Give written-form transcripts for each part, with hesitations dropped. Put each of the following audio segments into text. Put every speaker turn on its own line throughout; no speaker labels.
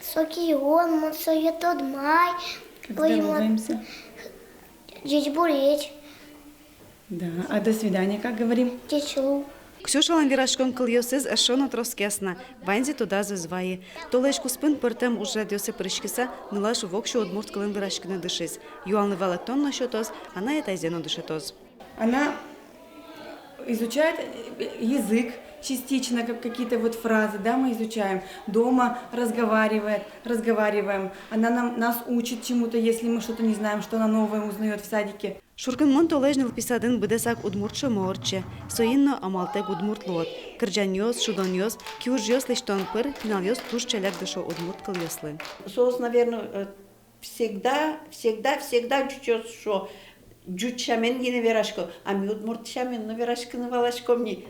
Соки он, мансует тот май.
Как здороваемся?
Дичь буречь,
Да. А до свидания, как говорим?
дичь лу.
Ксюшалан вирашкон кылйосыз ашона троскесна, ванзи туда зваи. Толешку спын пыртем уже дёсе прышкиса, нылаш вокшу удмурт кылын вирашкины дышиз. Юалны валактон насчетоз, она это зену дышетоз.
Она изучает язык частично, как какие-то вот фразы, да, мы изучаем. Дома разговариваем. Она нас учит чему-то, если мы что-то не знаем, что она новое узнает в садике.
Шуркын мон толежнил писадын быдесак удмуртшо моорче, соинно амалтек удмурт лот. Кырджан йос, шудон йос, кюрж йос лиштон пыр, пинал йос туш челяк дышо удмурт кыл йослы.
Соус, наверное, всегда чуть что джучамен гине верашко, а ми удмуртшамен но верашко на валашко мне.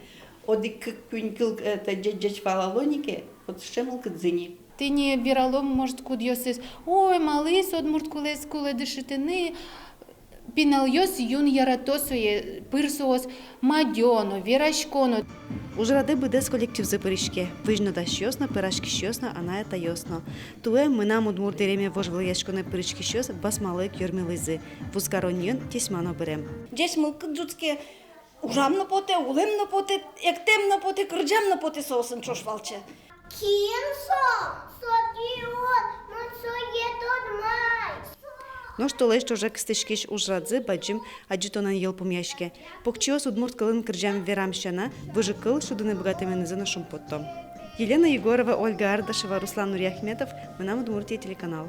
Одик кюнькил это джеч валалонике, вот шемл кдзини.
Ти не віралом, може, куд йосис, ой, малис, одмурт кулес куле дишитини, пінал йос юн яратосує, пирсуос, мадьоно, вірашконо.
Уже ради быдес коллектив запырышке, выжно даш йосно, пырашки щосно, она это йосно. Туэ мы нам удмурт дереме вожвал яшконе пырышки щос, басмалык йормилызы, вускароньон тесьмано берем.
Десь милки дзуцьке ужамно поте, улемно поте, як темно поте, кирджамно поте соусын чошвалче.
Кинсо, соки он, мансует тот май.
Но что лишь тоже кстишкиш ужрадзы баджим аджитонан ел помяшке. Покчиос удмурт кылын кырджам верамщана, выжикыл шудыны богатыми за нашим потом. Елена Егорова, Ольга Ардашева, Руслан Нурьяхметов, мы нам Удмуртия телеканал.